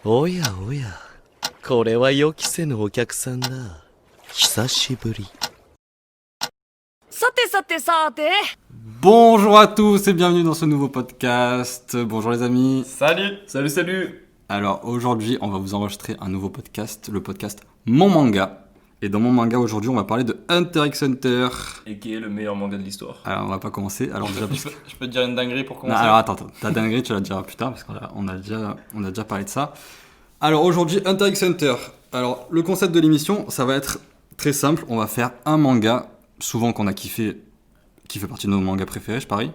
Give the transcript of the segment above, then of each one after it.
おやおや、これは予期せぬお客さんだ。久しぶり。さてさてさて。Bonjour à tous et bienvenue dans ce nouveau podcast. Bonjour les amis. Salut. Alors aujourd'hui, on va vous enregistrer un nouveau podcast, le podcast Mon Manga. Et dans Mon Manga aujourd'hui, on va parler de Hunter x Hunter. Et qui est le meilleur manga de l'histoire. Alors on va pas commencer. Alors déjà parce que... Je peux te dire une dinguerie pour Non, commencer. alors attends, ta dinguerie tu la diras plus tard parce qu'on a déjà parlé de ça. Alors aujourd'hui, Hunter x Hunter. Alors le concept de l'émission, ça va être très simple. On va faire un manga, souvent qu'on a kiffé, qui fait partie de nos mangas préférés, je parie,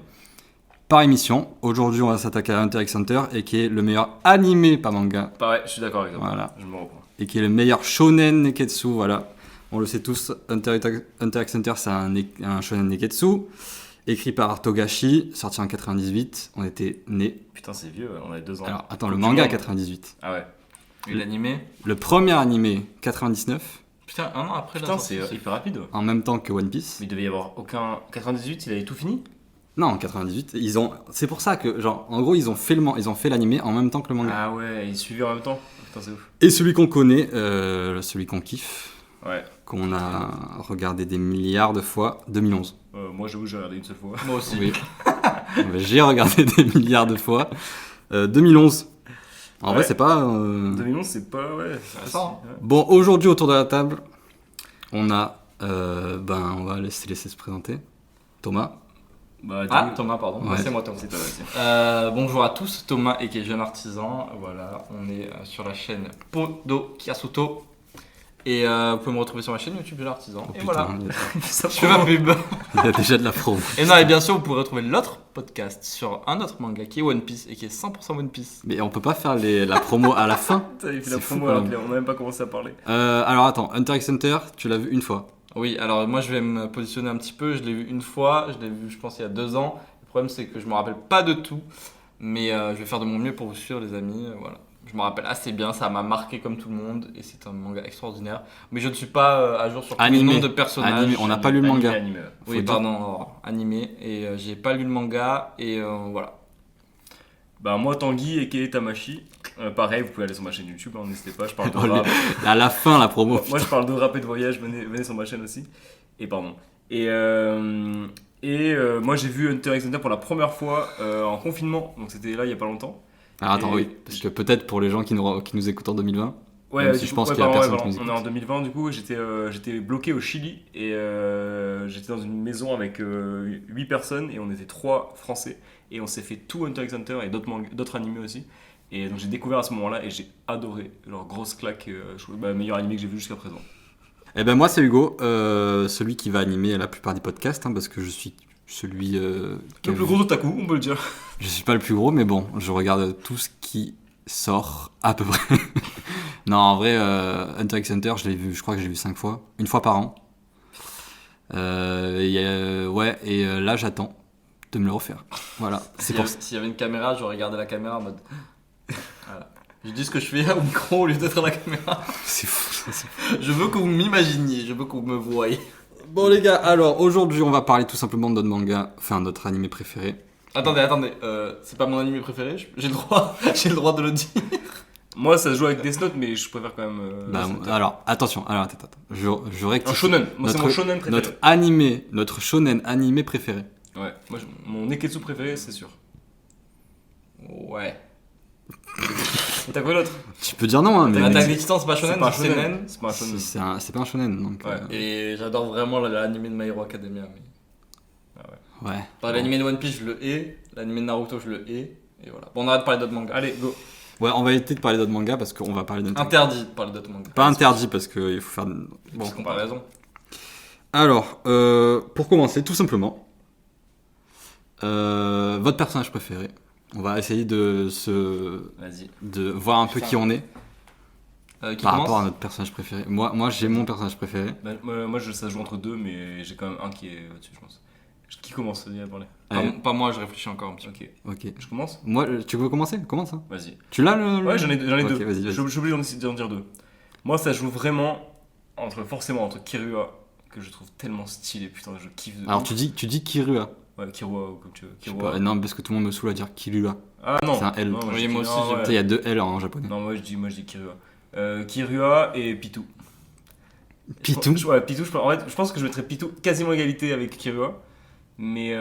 par émission. Aujourd'hui, on va s'attaquer à Hunter x Hunter et qui est le meilleur animé, pas manga. Pareil, je suis d'accord avec toi. Voilà. Je me reprends. Et qui est le meilleur shonen neketsu, voilà. On le sait tous, Hunter x Hunter, c'est un shonen neketsu, écrit par Togashi, sorti en 98. On était nés. Putain, c'est vieux, on avait 2 ans. Alors, attends, le manga 98. Ah ouais. Et l'animé. Le premier animé 99, Putain, un an après Putain, la c'est sortie. hyper rapide. en même temps que One Piece. Mais il devait y avoir aucun. 98, il avait tout fini. Non, en 98, c'est pour ça que, genre, en gros, ils ont fait l'animé en même temps que le manga. Ah ouais, ils suivaient en même temps. Putain, c'est ouf. Et celui qu'on connaît, celui qu'on kiffe, Ouais. qu'on a regardé des milliards de fois, 2011. Moi, j'avoue, j'ai regardé une seule fois. Moi aussi. Oui. J'ai regardé des milliards de fois. 2011. En Ouais. vrai, c'est pas... 2011, c'est pas. Ouais, c'est récent. ouais. Bon, aujourd'hui, autour de la table, on a... on va laisser se présenter. Thomas. Bah, Ah, Thomas, pardon. Ouais. c'est moi, Thomas, c'est toi. Vas-y. Bonjour à tous, Thomas et qui est jeune artisan. Voilà, on est sur la chaîne Podo Kiasuto. Et vous pouvez me retrouver sur ma chaîne YouTube Jeune Artisan. Oh, et putain, voilà, il je fais ma pub. y a déjà de la promo. Et non, et bien sûr, vous pourrez retrouver l'autre podcast sur un autre manga qui est One Piece et qui est 100% One Piece. Mais on peut pas faire la promo à la fin. Putain, il fait C'est la fou, promo quand alors même. qu'on n'a même pas commencé à parler. Alors attends, Hunter x Hunter, tu l'as vu une fois. Oui, alors moi je vais me positionner un petit peu. Je l'ai vu une fois, je l'ai vu je pense il y a 2 ans. Le problème c'est que je me rappelle pas de tout, mais je vais faire de mon mieux pour vous suivre les amis. Voilà. Je me rappelle assez bien, ça m'a marqué comme tout le monde et c'est un manga extraordinaire. Mais je ne suis pas à jour sur tous les Animé. noms de personnages. Animé, on n'a pas lu le manga. Animé. Faut Oui, dire. pardon, alors, animé et j'ai pas lu le manga et voilà. Bah, moi, Tanguy et Kei Tamashi. Pareil, vous pouvez aller sur ma chaîne YouTube, hein, n'hésitez pas. Je parle de Oh, rap. à la fin, la promo. Moi, je parle de rap et de voyage, venez sur ma chaîne aussi. Et pardon. Moi, j'ai vu Hunter x Hunter pour la première fois en confinement, donc c'était là il y a pas longtemps. Alors attends, Et- oui, parce que peut-être pour les gens qui nous écoutent en 2020. Ouais, Même du si je coup, pense ouais, qu'il y a pardon, personne ouais, qui nous pardon. On est écoute. en 2020, du coup, j'étais bloqué au Chili et j'étais dans une maison avec 8 personnes et on était 3 Français et on s'est fait tout Hunter x Hunter et d'autres animés aussi. Et donc j'ai découvert à ce moment-là et j'ai adoré, genre grosse claque, meilleur animé que j'ai vu jusqu'à présent. Eh ben moi c'est Hugo, celui qui va animer la plupart des podcasts, hein, parce que je suis celui... qui a Le plus vu- gros d'Otaku, on peut le dire. Je suis pas le plus gros, mais bon, je regarde tout ce qui sort à peu près. Non, en vrai, Hunter x Hunter, je crois que je l'ai vu 5 fois, une fois par an. Là j'attends de me le refaire. Voilà, c'est pour ça. S'il y avait une caméra, j'aurais regardé la caméra en mode. Voilà. Je dis ce que je fais au micro au lieu d'être à la caméra. C'est fou, c'est fou. Je veux que vous m'imaginiez, je veux que vous me voyez. Bon les gars, alors aujourd'hui on va parler tout simplement de notre manga, enfin notre animé préféré. Attendez, c'est pas mon animé préféré, j'ai le droit de le dire. Moi, ça se joue avec Death Note, mais je préfère quand même. Alors attention, attends, je rectifie. Un shonen. Moi, c'est mon shonen préféré. Notre shonen animé préféré. Ouais. Moi, mon Neketsu préféré, c'est sûr. Ouais. Et t'as quoi l'autre? Tu peux dire non, hein, mais Attaque des Titans, c'est pas shonen, C'est pas un c'est shonen. seinen. C'est pas un shonen. c'est pas un shonen, donc. Ouais. Et j'adore vraiment l'animé de My Hero Academia. Mais... Ouais. Enfin, l'animé de One Piece, je le hais. L'animé de Naruto, je le hais. Et voilà. Bon, on arrête de parler d'autres mangas. Allez, go. Ouais, on va éviter de parler d'autres mangas parce qu'on va parler d'un. Interdit de parler d'autres mangas. Pas interdit parce qu'il faut faire. Bon. Bon, comparaison. Alors, pour commencer, tout simplement, votre personnage préféré. On va essayer Vas-y. de voir un peu qui on est Qui par commence rapport à notre personnage préféré. Moi j'ai mon personnage préféré. Bah, moi, ça se joue entre deux, mais j'ai quand même un qui est au-dessus, je pense. Qui commence à parler? Pas moi, je réfléchis encore un petit peu. Ok. Ok. Je commence? Moi, tu veux commencer? Commence. Hein. Vas-y. Tu l'as le. Ouais, j'en ai Ok, deux. vas-y. Je suis obligé d'en dire deux. Moi, ça joue vraiment forcément entre Kirua, que je trouve tellement stylé, putain, je kiffe de Alors ouf. tu dis Kirua. Ouais, Kirua, comme tu veux. Je sais Kirua. pas, non, parce que tout le monde me saoule à dire Kirua. Ah non. C'est un L. Non, moi, Oui, je dis- moi aussi, non, j'aime Tu sais, il y a 2 L en japonais. Non, moi je dis Kirua. Kirua et Pitou. Pitou. Ouais, Pitou, en fait, je pense que je mettrais Pitou quasiment égalité avec Kirua. Mais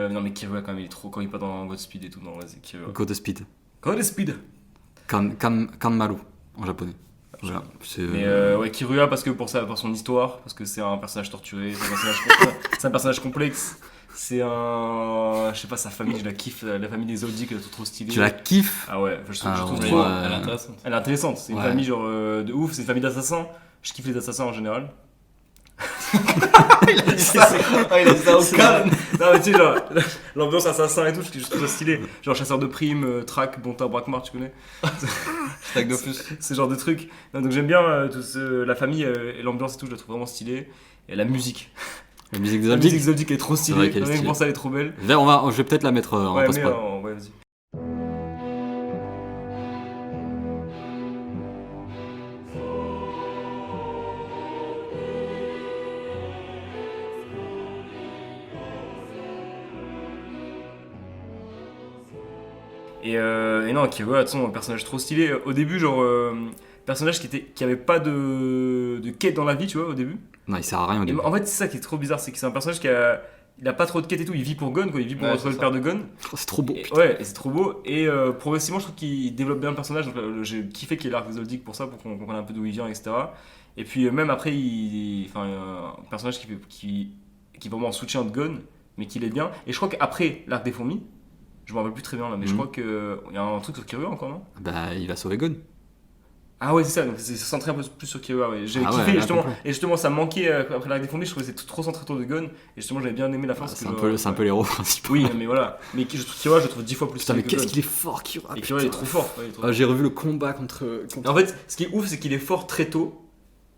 non, mais Kirua quand même, il est trop. Quand il est pas dans Godspeed et tout, non, vas-y, Kirua. Godspeed. Godspeed. Kanmaru en japonais. Voilà. C'est, Mais ouais, Kirua parce que pour son histoire, parce que c'est un personnage torturé, c'est un personnage complexe. C'est un. Je sais pas, sa famille, je la kiffe. La famille des Zoldyck, elle est trop stylée. Tu la kiffes? Ah ouais, je trouve ouais, trop. ouais. Elle est intéressante. Elle est intéressante, c'est une Ouais. famille genre de ouf, c'est une famille d'assassins. Je kiffe les assassins en général. Il a dit ça au calme. Non mais tu sais genre l'ambiance assassin et tout, je trouve ça stylé. Genre chasseur de primes, track, Bonta, Brakmar, tu connais. Stack Dofus. Ce genre de trucs. Non, donc j'aime bien la famille et l'ambiance et tout, je la trouve vraiment stylée. Et la musique. La musique des La musique Zoldyck. Zoldyck est trop C'est vrai stylée. qu'elle est Rien que stylée. pour ça, elle est trop belle. Je vais peut-être la mettre en Ouais, mais post-prod. ouais, vas-y. Et non, qui ouais, un personnage trop stylé. Au début, genre, personnage qui avait pas de quête dans la vie, tu vois, au début. Non, il sert à rien au Et début. en fait, c'est ça qui est trop bizarre, c'est que c'est un personnage il a pas trop de quête et tout, il vit pour Gon, quoi, il vit pour Ouais, retrouver c'est le père de Gon. Oh, c'est trop beau. Et, Putain. ouais, et c'est trop beau. Et progressivement, je trouve qu'il développe bien le personnage. Donc, j'ai kiffé qu'il y ait l'arc des Zoldyck pour ça, pour qu'on comprenne un peu d'où il vient, etc. Et puis, même après, un personnage qui est vraiment en soutien de Gon, mais qui l'est bien. Et je crois qu'après l'arc des fourmis, je me rappelle plus très bien là, mais je Mhm. crois qu'il y a un truc sur Kirua encore, non? Bah, il va sauver Gon. Ah ouais, c'est ça, donc c'est centré un peu plus sur Kirua. Ouais. J'ai Ah kiffé, ouais, là, justement. complet. Et justement, ça me manquait après l'arc des fourmis, je trouvais que c'était trop centré autour de Gon. Et justement, j'avais bien aimé la fin. parce C'est que un peu l'héros principal. Oui, mais voilà. Mais Kirua, je le trouve 10 fois plus Putain, stylé mais que qu'est-ce Gon. qu'il est fort, Kirua. Et Kirua, il est trop fort. Ouais, il est trop fort. J'ai revu le combat contre. Et en fait, ce qui est ouf, c'est qu'il est fort très tôt.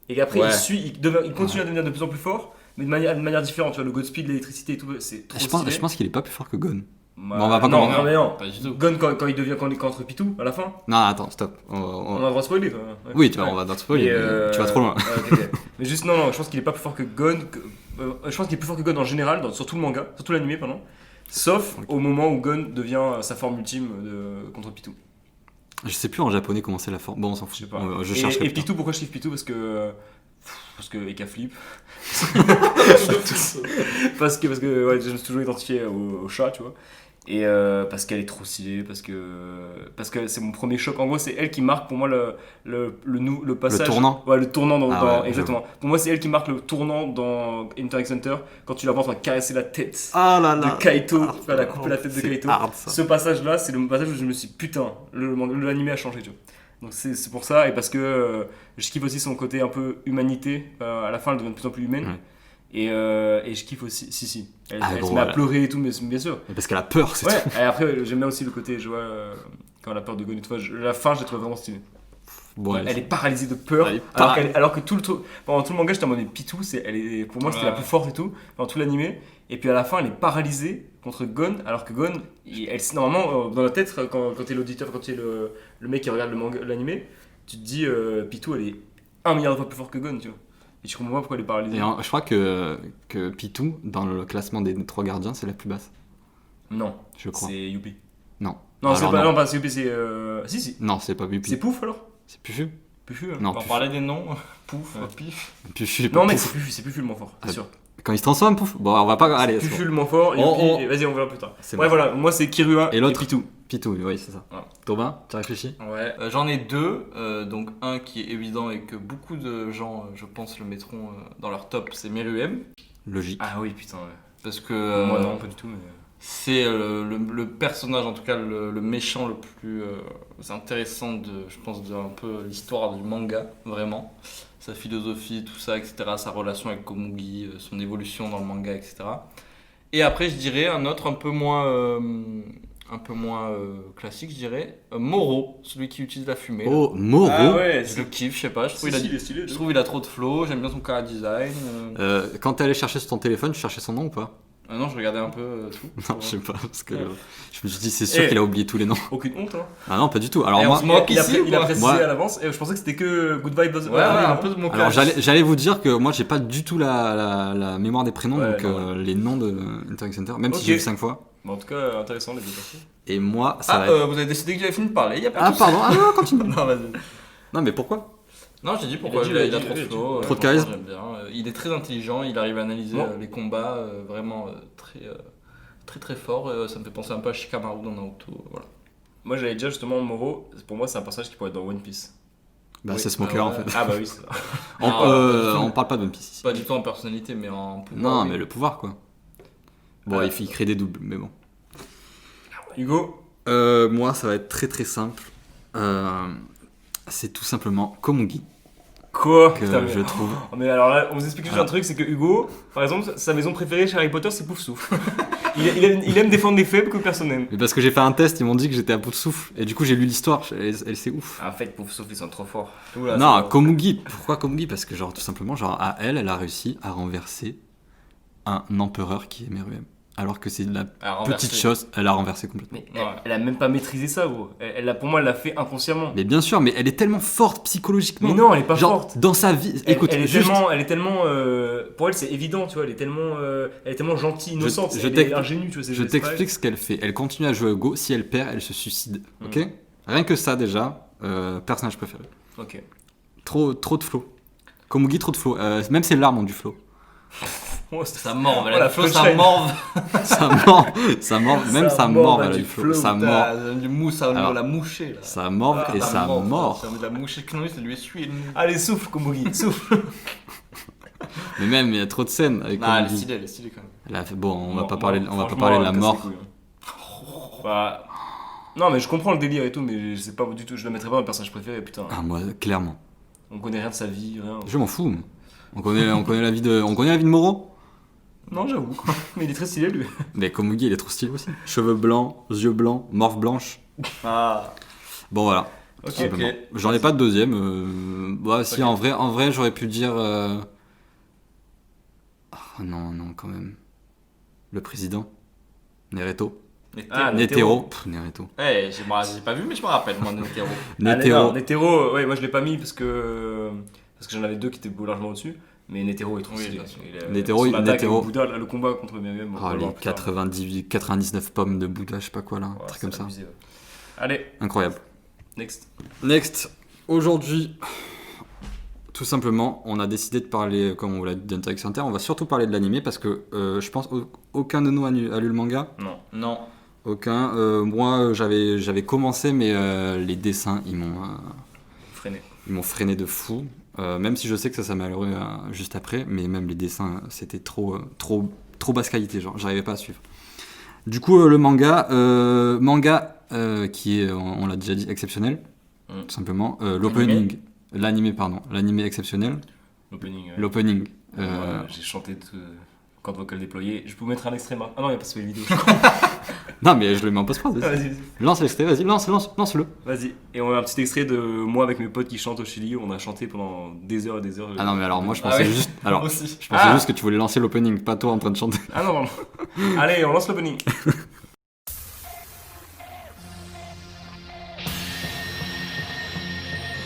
Et qu'après, Ouais. il continue à devenir de plus en plus fort, mais de manière différente. Tu vois, le Godspeed, l'électricité et tout, c'est trop stylé. Je pense qu'il est pas plus fort que Gon. Bah, Bon, on va pas non, commenter. non, mais non. Pas du tout. Gon, quand il devient contre Pitou, à la fin, Non, attends, stop. on a le droit de spoiler. Toi. Ouais. Oui, tu vois, Ouais. on va dans le spoil, mais tu vas trop loin. Ouais, ok. Mais juste, non, je pense qu'il est pas plus fort que Gon. Je pense qu'il est plus fort que Gon en général, sur tout le manga, sur tout l'animé, pardon. Sauf au moment où Gon devient sa forme ultime contre Pitou. Je sais plus en japonais comment c'est la forme. Bon, on s'en Je sais fout. pas. Je chercherai Et plus tard. Pitou, pourquoi je kiffe Pitou? Parce que Eka flip. parce que ouais, je me suis toujours identifié au chat, tu vois. Et parce qu'elle est trop stylée, parce que c'est mon premier choc. En gros, c'est elle qui marque pour moi le passage. Le tournant. Ouais, le tournant Ouais, exactement. Pour moi, c'est elle qui marque le tournant dans Hunter x Hunter quand tu la vois en train de caresser la tête Ah là de Kaito. Elle a coupé la tête de c'est Kaito. hard, ça. Ce passage-là, c'est le passage où je me suis dit, putain, l'animé a changé, tu vois. Donc c'est pour ça, et parce que je kiffe aussi son côté un peu humanité. À la fin, elle devient de plus en plus humaine. Ouais. Et je kiffe aussi. Si. Elle bon, se met à voilà. pleurer et tout, mais bien sûr. Parce qu'elle a peur, c'est Ouais, tout. et après, j'aime bien aussi le côté, je vois, quand elle a peur de Gon et tout. La fin, je la trouve vraiment stylée. Bon, Elle est paralysée de peur. Elle est Alors que pendant tout le manga, j'étais en mode Pitou, pour moi, c'était la plus forte et tout, pendant tout l'animé. Et puis à la fin, elle est paralysée contre Gon, alors que Gon, normalement, dans la tête, quand t'es l'auditeur, quand t'es le mec qui regarde l'animé, tu te dis, Pitou, elle est 1 milliard de fois plus forte que Gon, tu vois. Et tu comprends pas pourquoi elle est paralysée. je crois que Pitou, dans le classement des 3 gardiens, c'est la plus basse. Non, Je crois. c'est Youpi. Non. Non, c'est Alors, pas, non. non, pas c'est Youpi, c'est. Si. Non, c'est pas C'est Pupi. Pouf alors C'est Pufu. Pufu hein. Non, On va Pufu. parler des noms. Pouf, Ouais. pif. Pufu. Non, mais Pouf. c'est Pufu le moins fort, c'est Ah, sûr. Quand il se transforme, Pouf. Bon, on va pas. Allez, c'est Pufu bon. le moins fort, On- Youpi, vas-y, on verra plus tard. C'est Ouais, bon. voilà, moi c'est Kirua Et l'autre Pitou. Pitou, oui, c'est ça. Voilà. Tobin, tu réfléchis? Ouais, j'en ai deux. Donc un qui est évident et que beaucoup de gens, je pense, le mettront dans leur top, c'est Meruem. Logique. Ah oui, putain, ouais. Parce que Moi non, pas du tout, mais. c'est le personnage, en tout cas le méchant le plus intéressant je pense, de un peu l'histoire du manga, vraiment. Sa philosophie, tout ça, etc. Sa relation avec Komugi, son évolution dans le manga, etc. Et après, je dirais un autre un peu moins classique, je dirais. Moro, celui qui utilise la fumée. là. Oh, Moro. Ah ouais, Je le kiffe, je sais pas, je trouve, il est stylé. il a trop de flow, j'aime bien son cara design. Quand t'es allé chercher sur ton téléphone, tu cherchais son nom ou pas? Non, je regardais un peu tout. Non, je sais pas, parce que je me suis dit, c'est sûr qu'il a oublié tous les noms. Aucune honte, hein. Ah non, pas du tout. Alors Et moi, on se moque il a, ici ou il a pas précisé Moi- à l'avance, et je pensais que c'était que Good Vibes. Ouais, un peu de mon alors clash. j'allais vous dire que moi j'ai pas du tout la mémoire des prénoms, Ouais, donc non, les noms de Interact Center, même Ok. si j'ai vu 5 fois. En tout cas, intéressant les deux parties. Et moi, ça va être... Vous avez décidé que j'avais fini de parler, y a pas Ah de pardon, ah non, continue. Non, vas-y. Non mais pourquoi? Non, j'ai dit pourquoi Il a dit, il a il a trop dit, de flow. trop de franchement, charisme. J'aime bien. Il est très intelligent, il arrive à analyser Bon. les combats vraiment très fort. Ça me fait penser un peu à Shikamaru dans Naruto. Voilà. Moi j'avais déjà justement Moro, pour moi c'est un personnage qui pourrait être dans One Piece. Bah Oui. c'est Smoker Ah en ouais. fait. Ah bah oui, c'est vrai. On parle pas de One Piece ici. Pas du tout en personnalité, mais en pouvoir. Non oui. mais le pouvoir quoi. Bon il crée des doubles, mais bon. Hugo, Moi ça va être très très simple. C'est tout simplement Komugi quoi que Putain, mais... je trouve. Oh, mais alors là, on vous explique juste Ah. un truc, c'est que Hugo, par exemple, sa maison préférée chez Harry Potter, c'est Poufsouffle. il aime défendre les faibles que personne n'aime. Mais parce que j'ai fait un test, ils m'ont dit que j'étais à bout de souffle. Et du coup j'ai lu l'histoire, elle c'est ouf. En fait, Poufsouffle, ils sont trop forts. Oula, Non, c'est- Komugi. Pourquoi Komugi? Parce que genre tout simplement, genre à elle a réussi à renverser un empereur qui est Meruem. Alors que c'est la à renverser. petite chose, elle a renversé complètement. Mais Ouais. elle a même pas maîtrisé ça, gros. Pour moi, elle l'a fait inconsciemment. Mais bien sûr, mais elle est tellement forte psychologiquement. Mais non, elle est pas genre, forte. dans sa vie, écoute, elle est juste, tellement, pour elle c'est évident, tu vois, elle est tellement gentille, innocente, je elle est t'explique- ingénue, tu vois. je t'explique ce qu'elle fait. Elle continue à jouer au Go. Si elle perd, elle se suicide. Mm. Ok. Rien que ça déjà, personnage préféré. Ok. Trop de flow. Komugi, trop de flow. Même ses larmes ont du flow. Oh, Ça morve, Oh, elle a la du flow, ça punchline. morve. Ça morve, même Ça sa morve, morve, elle elle a a du du flow. flow, Ça morve, T'as du mousse, ça Alors, va la moucher là. ça morve et ça mord. Ça va la moucher, Knoui, ça lui essuie le nez. Allez, souffle, Komugi, souffle. Mais même, il y a trop de scènes avec Ah, elle est Komugi. stylée, elle est stylée quand même. Elle a fait- Bon, on va Non, pas moi, parler de franchement, la elle casse mort. les couilles, hein. Bah, non, mais je comprends le délire et tout, mais je sais pas du tout, je la mettrais pas dans le personnage préféré, putain. Ah, moi, clairement. On connaît rien de sa vie, rien. Je m'en fous. Moi. On connaît la vie de Moro. Non, j'avoue. Mais il est très stylé, lui. Mais Komugi, il est trop stylé aussi. Cheveux blancs, yeux blancs, morphe blanche. Ah, Bon, voilà. Ok. tout simplement. J'en ai pas de deuxième. Bah, si, Ok. en vrai, j'aurais pu dire. Oh, non, quand même. Le président. Nereto. Ah, Netero. Pff, Nereto. j'ai pas vu, mais je me rappelle, moi, Netero. Netero. Netero, ouais, moi je l'ai pas mis parce que j'en avais deux qui étaient largement au-dessus. Mais Netero est trop Oui, stylé. bien sûr. Netero, son attaque Netero. avec Bouddha, là, le combat contre Miriam. Oh, les 99 pommes de Bouddha, je sais pas quoi là. Un truc comme ça. Allez, Incroyable. next. Next, aujourd'hui, tout simplement, on a décidé de parler, comme on vous l'a dit, d'Hunter x Hunter. On va surtout parler de l'animé parce que je pense aucun de nous a lu le manga. Non. Non. Aucun. Moi, j'avais commencé, mais les dessins, ils m'ont freiné de fou. Même si je sais que ça m'est malheureux juste après, mais même les dessins, c'était trop basse qualité, genre, j'arrivais pas à suivre. Du coup, le manga qui est, on l'a déjà dit, exceptionnel, tout simplement. L'opening, l'animé exceptionnel. L'opening. Ouais. L'opening. Ouais, j'ai chanté cordes vocales déployées. Je peux mettre un extrait. Ah non, il n'y a pas sur les vidéos. Non, mais je le mets en post-prod. Ah, vas-y, Lance l'extrait, vas-y, lance-le. vas-y. Et on a un petit extrait de moi avec mes potes qui chantent au Chili. On a chanté pendant des heures et des heures. Ah non, mais alors moi je Ah pensais ouais. juste. Moi Alors, aussi. je pensais Ah. juste que tu voulais lancer l'opening, pas toi en train de chanter. Ah non, pardon. Allez, on lance l'opening.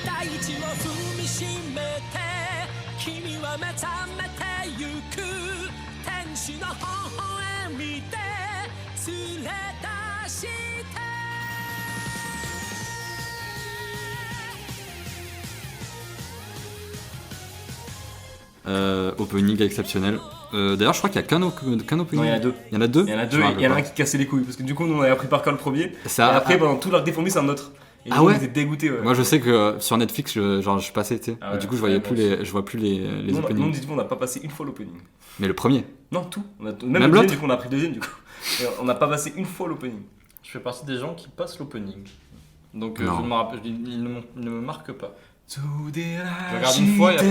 大地を踏みしめて君は目覚めてゆく天使の微笑みで連れ出して Opening exceptionnel. D'ailleurs, je crois qu'il y a qu'un opening. Non, il y en a deux. Il y en a deux Il y en a Je deux, me il y en rappelle a un pas. qui cassait les couilles. Parce que du coup, nous on avait appris par cœur le premier. Ça- Et après, pendant tout l'arc défendu, c'est un autre. Et Ah nous, ouais on était dégoûtés. Ouais. Moi, je sais que sur Netflix, je passais, tu sais. Ah et ouais, du coup, je voyais ouais, plus moi je vois plus les Nous, openings. dites-vous, on n'a pas passé une fois l'opening. Mais le premier. Non, tout. Même Même le deuxième, l'autre du coup, on a pris le deuxième, du coup. Et on n'a pas passé une fois l'opening. Je fais partie des gens qui passent l'opening. Donc Non. je me rappelle, il ne me marque pas. Je regarde une fois et après,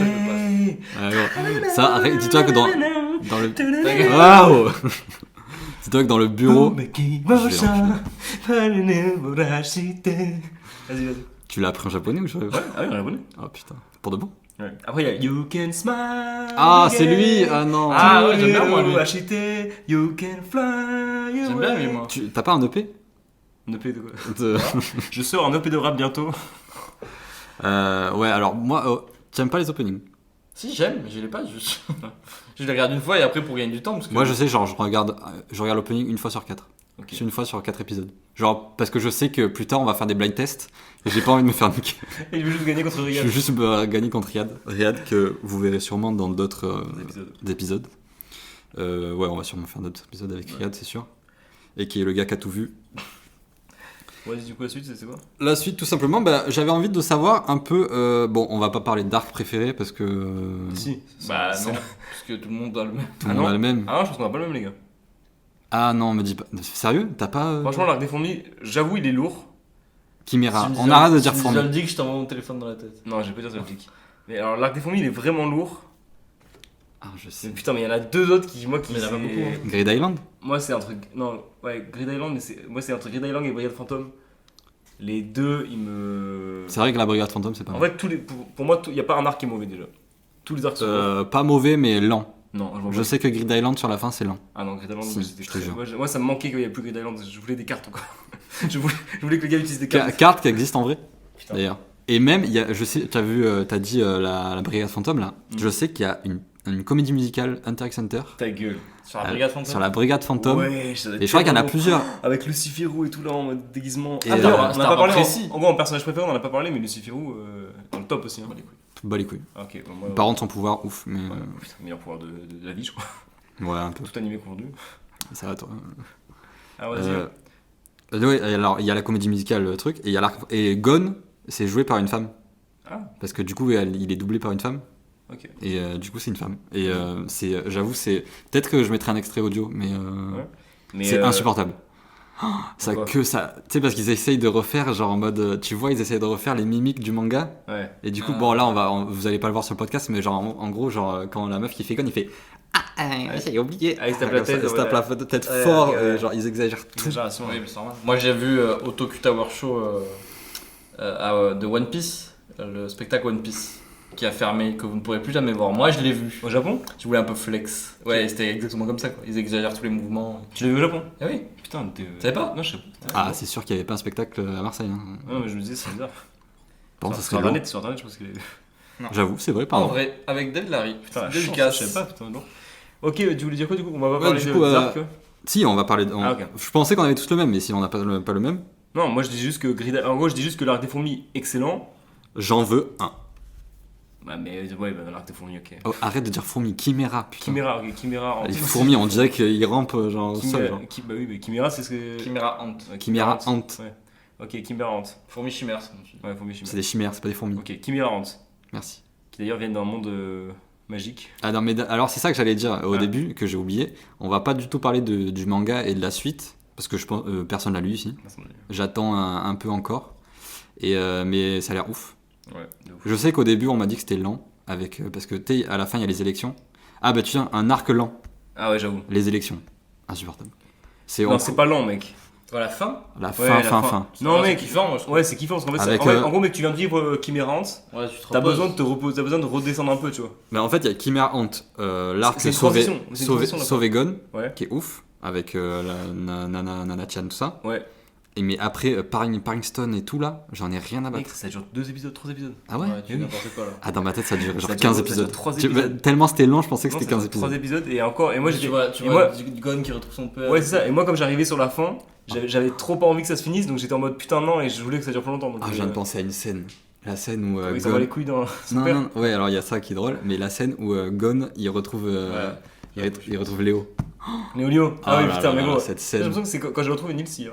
je Ouais, ça, dis-toi que dans le. gueule. Waouh Dis-toi que dans le bureau. Vas-y, vas-y. Tu l'as appris en japonais ou je... Ah oui, on a abonné. Oh putain. Pour de bon Ouais. Après, il y a You Can Smile. Ah, c'est again. lui. Ah non. Ah ouais, j'aime bien moi lui. Acheter, You Can Fly. J'aime bien lui moi. T'as pas un EP Un EP de quoi de... Je sors un EP de rap bientôt. Ouais, alors moi, t'aimes pas les openings? Si j'aime, mais je l'ai pas juste. Je les regarde une fois et après pour gagner du temps parce que. Moi, je sais, genre, je regarde l'opening une fois sur 4. Ok. C'est une fois sur 4 épisodes. Genre, parce que je sais que plus tard, on va faire des blind tests et j'ai pas envie de me faire niquer. Et il veut juste gagner contre Je Riyad. veux juste gagner contre Riyad. Riyad, que vous verrez sûrement dans d'autres épisodes. Ouais, on va sûrement faire d'autres épisodes avec Riyad, c'est sûr. Et qui est le gars qui a tout vu. Ouais, du coup, la suite, c'est quoi? La suite, tout simplement, j'avais envie de savoir un peu. Bon, on va pas parler d'arc préféré parce que. Si. Bah c'est- non, parce que tout le monde a le même. Tout le Ah monde non. a le même. Ah non, je pense qu'on a pas le même, les gars. Ah non, me dis pas. Sérieux? T'as pas. Franchement, l'arc des fourmis, j'avoue, il est lourd. Chimera. Tu me dis- On arrête de dire tu me fourmi. dis que je t'envoie mon téléphone dans la tête. Non, j'ai pas dire ça, réplique. Mais alors, l'arc des fourmis, il est vraiment lourd. Ah, je Mais sais. putain, mais il y en a deux autres qui, moi, qui. Mais il y en a pas c'est- beaucoup, hein. Grid Island? Moi, c'est un truc. Non, ouais, Grid Island, mais moi, c'est entre Grid Island et Brigade Fantôme. Les deux, ils me. C'est vrai que la Brigade Fantôme, c'est pas En mal. fait, pour moi, il n'y a pas un arc qui est mauvais déjà. Tous les arcs sont mauvais. Pas mauvais, mais lent. Non, je m'en Je bats. sais que Grid Island sur la fin, c'est lent. Ah non, Grid Island, Si, moi, c'était je te très- jure. moi, ça me manquait qu'il n'y ait plus Grid Island. Je voulais des cartes, quoi. je voulais que le gars utilise des cartes. Carte qui existe en vrai, Putain. d'ailleurs. Et même, il y a, je sais, t'as vu, t'as dit la Brigade Fantôme là. Mm. Je sais qu'il y a une comédie musicale Hunter x Hunter Ta gueule. Sur la brigade fantôme. sur la Brigade Fantôme. Ouais, ça doit être Et je crois qu'il y en a tellement plusieurs. bon. Avec Luciférou et tout là en mode déguisement. Et, D'ailleurs, euh, on c'est n'a un pas parlé. précis. En gros, en personnage préféré, on en a pas parlé, mais Luciférou, dans le top aussi. Hein. Tout bas les couilles. Ah, ok, bon, moi, Par contre, son pouvoir, ouf. Mais ouais, putain, meilleur pouvoir de la vie, je crois. ouais, un peu. Tout animé confondu. Ça va, toi. Ah, vas-y. Ouais, alors il y a la comédie musicale, le truc, et il y a l'arc. Et Gon, c'est joué par une femme. Ah. Parce que du coup, il est doublé par une femme. Ok. Et du coup, c'est une femme. Et j'avoue, c'est. Peut-être que je mettrai un extrait audio, mais. Mais, C'est insupportable. Oh, ça Pourquoi que ça. Tu sais, parce qu'ils essayent de refaire, genre en mode. Tu vois, ils essayent de refaire les mimiques du manga. Ouais. Et du coup, Ah. bon, là, vous allez pas le voir sur le podcast, mais genre, en gros, genre, quand la meuf qui fait Gon, il fait. J'ai oublié. Ah, il se tape la tête, Il se tape ouais. la tête Ouais, fort, ok, ouais. et genre, ils exagèrent tout. Exagération. Oui, mais c'est normal. Moi j'ai vu au Tokyo Tower Show de One Piece, le spectacle One Piece qui a fermé, que vous ne pourrez plus jamais voir. Moi je l'ai vu. Au Japon? Je voulais un peu flex. Ouais, c'était exactement comme ça quoi. Ils exagèrent tous les mouvements. Tu l'as vu au Japon? Ah oui. Putain, t'es. savais pas? Non, je sais pas. Ah, c'est sûr qu'il y avait pas un spectacle à Marseille. Hein. Non, mais je me disais, c'est bizarre. Bon, ça sur serait lourd. internet, sur internet, je pense qu'il est. J'avoue, c'est vrai, En pardon. vrai, avec Dave Larry. Putain, la Dédicace. chance, je savais pas, putain, non. Ok, tu voulais dire quoi du coup? On va pas Ouais, parler du de coup, des arcs? Si, on va parler. Ah, ok. Je pensais qu'on avait tous le même, mais si on n'a pas le même, Non, moi je dis juste que En gros, je dis juste que l'arc des fourmis, excellent. j'en veux un. Bah, mais ouais, bah, l'arc des fourmis, ok. Oh, arrête de dire fourmi, Chimera, putain. Chimera, ok, Chimera. Les fourmis, on dirait qu'ils rampent genre au sol. Genre. Bah oui, mais Chimera, c'est ce que. Chimera Ant. Ouais, Chimera Ant. Ouais. Ok, Chimera Ant. Fourmi chimère, c'est comme tu dis. Ouais, fourmi chimère. C'est des chimères, c'est pas des fourmis. Ok, Chimera Ant. Merci. Qui d'ailleurs viennent d'un monde magique. Ah non, mais alors c'est ça que j'allais dire au Ah. début, que j'ai oublié. On va pas du tout parler du manga et de la suite, parce que je pense personne l'a lu ici. J'attends un peu encore. Mais ça a l'air ouf. Ouais, de ouf. Je sais qu'au début, on m'a dit que c'était lent, parce que tu sais, à la fin, il y a les élections. Ah bah tiens, un arc lent, Ah ouais, j'avoue. les élections. Insupportable. Non, c'est pas lent, mec. Toi, la fin. La Ouais, fin, la fin. Non, c'est mec. kiffant, moi je trouve. Ouais, c'est kiffant parce qu'en fait, Avec, en gros, mec, tu viens de vivre Chimera Ant. Ouais, tu te T'as reposes. besoin de te reposer, t'as besoin de redescendre un peu, tu vois. Mais en fait, il y a Chimera Ant, l'arc C'est une sauver, transition, c'est une transition, d'accord. sauver Gon, Ouais. qui est ouf, avec la Nana-chan, tout ça. Ouais. Et mais après, Paringstone et tout là, j'en ai rien à Mec, battre. ça dure 2 épisodes, 3 épisodes. Ah ouais, Ouais, tu dis n'importe quoi là. Ah, dans ma tête, ça dure genre Ça 15 dure épisodes. 3 Tu- épisodes. Tellement c'était long, je pensais que Non, c'était ça 15 dure 3 épisodes. épisodes et encore. Et moi, tu j'étais. vois et moi- Gon qui retrouve son père. Ouais, c'est ça. Et moi, comme j'arrivais sur la fin, j'avais trop pas envie que ça se finisse, donc j'étais en mode putain, non, et je voulais que ça dure plus longtemps. Donc, Ah, je viens de penser à une scène. La scène où Oui, ça Gon... va les couilles dans son Non, père. non, ouais, alors il y a ça qui est drôle, mais la scène où Gon, il retrouve, il retrouve Léo. Léolio. Ah oui, là putain, là mais là, gros. cette J'ai scène. l'impression que c'est quand je le retrouve Nilsi.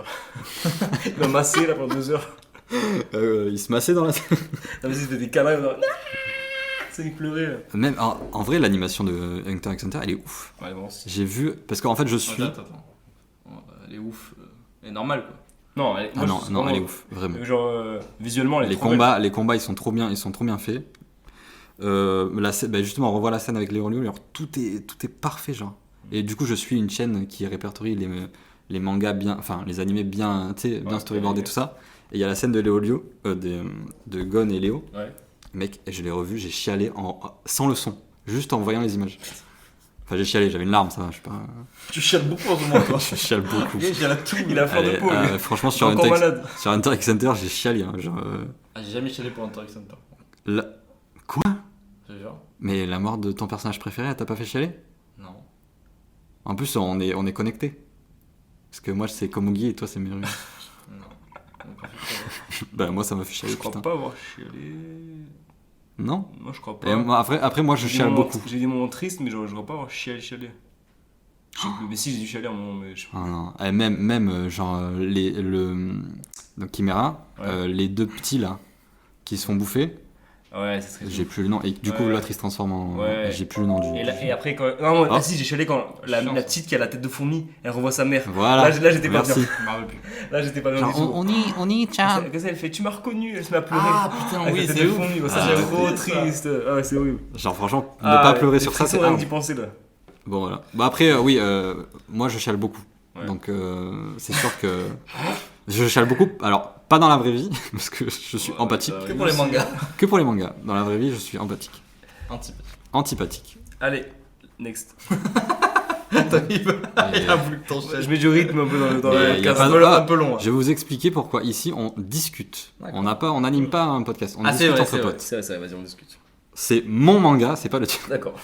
Il m'a massé là pendant 2 heures. Il se massait dans la scène. Ah, mais c'était des câlins. Genre... C'est il pleurait. Même, en vrai, l'animation de Hunter x Hunter, elle est ouf. Ouais, bon, si. J'ai vu, parce qu'en fait, je suis... Attends. Elle est ouf. Elle est normale quoi. Non, moi, Ah non, je- non, vraiment, elle est ouf, vraiment. Genre, visuellement, elle est Les trop combats, ils sont trop bien faits. Justement, on revoit la scène avec Léo Liu, alors tout est parfait, genre. Et du coup, je suis une chaîne qui répertorie les mangas bien, enfin les animés bien, tu sais, bien Ouais, storyboardés, ouais. tout ça. Et il y a la scène de Léo Liu, de Gon et Léo. Ouais. Mec, je l'ai revu, j'ai chialé sans le son, juste en voyant les images. Enfin, j'ai chialé, j'avais une larme, ça va, je sais pas. Tu chiales beaucoup en ce moment, toi. Je chiale beaucoup. Il chiale à tout. Il a fleur de Allez, peau, lui. franchement, Il est encore malade. sur Hunter x Hunter, j'ai chialé. Hein, genre, Ah, j'ai jamais chialé pour Hunter x Hunter. la- Quoi? Je te jure. Mais la mort de ton personnage préféré, elle t'a pas fait chialer? Non. En plus, on est connectés. Parce que moi, c'est Komugi et toi, c'est Meru. Non. On est pas fait chialer. Bah, moi, ça m'a fait chialer, Je crois putain. pas avoir chialé. Non? Moi, je crois Et pas. moi, après, moi, je J'ai des chiale moments- beaucoup. J'ai des moments tristes, mais genre, je crois pas avoir chialé. Je sais plus. Mais si, j'ai dû chialer à un moment, mais je sais pas. Ah non. Et même genre, donc, Chimera, Ouais. les deux petits là, qui se font bouffer, Ouais, c'est très j'ai plus le nom. Et du coup, Ouais. l'autre, il se transforme en. Ouais. J'ai plus le nom du. Et après, quand. Non, moi, Oh. ah, si, j'ai chialé quand la Chiant, ça. petite qui a la tête de fourmi, elle revoit sa mère. Voilà. Là, j'étais pas Merci. bien. Je m'en rappelle plus. Là, j'étais pas bien. Genre, du tout. on y, tiens. Qu'est-ce qu'elle fait? Tu m'as reconnu, elle se met à pleurer. Ah putain, Avec oui, la tête c'est de ouf. fourmi, ça, Ah, c'est c'est trop ça. triste. Ah ouais, c'est horrible. Genre, franchement, ne Ah, pas pleurer les sur ça, c'est frissons, rien hard. d'y penser là. Bon, voilà. Bah, après, oui, moi, je chiale beaucoup. Ouais. Donc, c'est sûr que. Je chiale beaucoup. Alors, pas dans la vraie vie, parce que je suis Ouais, empathique. ça Que pour les mangas. Que pour les mangas. Dans la vraie vie, je suis empathique. Antipathique. Antipathique. Allez, next. Et- Il a voulu que t'enchaînes. Je mets du rythme un peu dans Mais le y a podcast. pas de- Un peu long. Je vais vous expliquer pourquoi ici on discute. D'accord. On n'anime pas un podcast, on Ah, c'est discute vrai, entre c'est vrai. potes. C'est vrai, vas-y, on discute. C'est mon manga, c'est pas le tien. D'accord.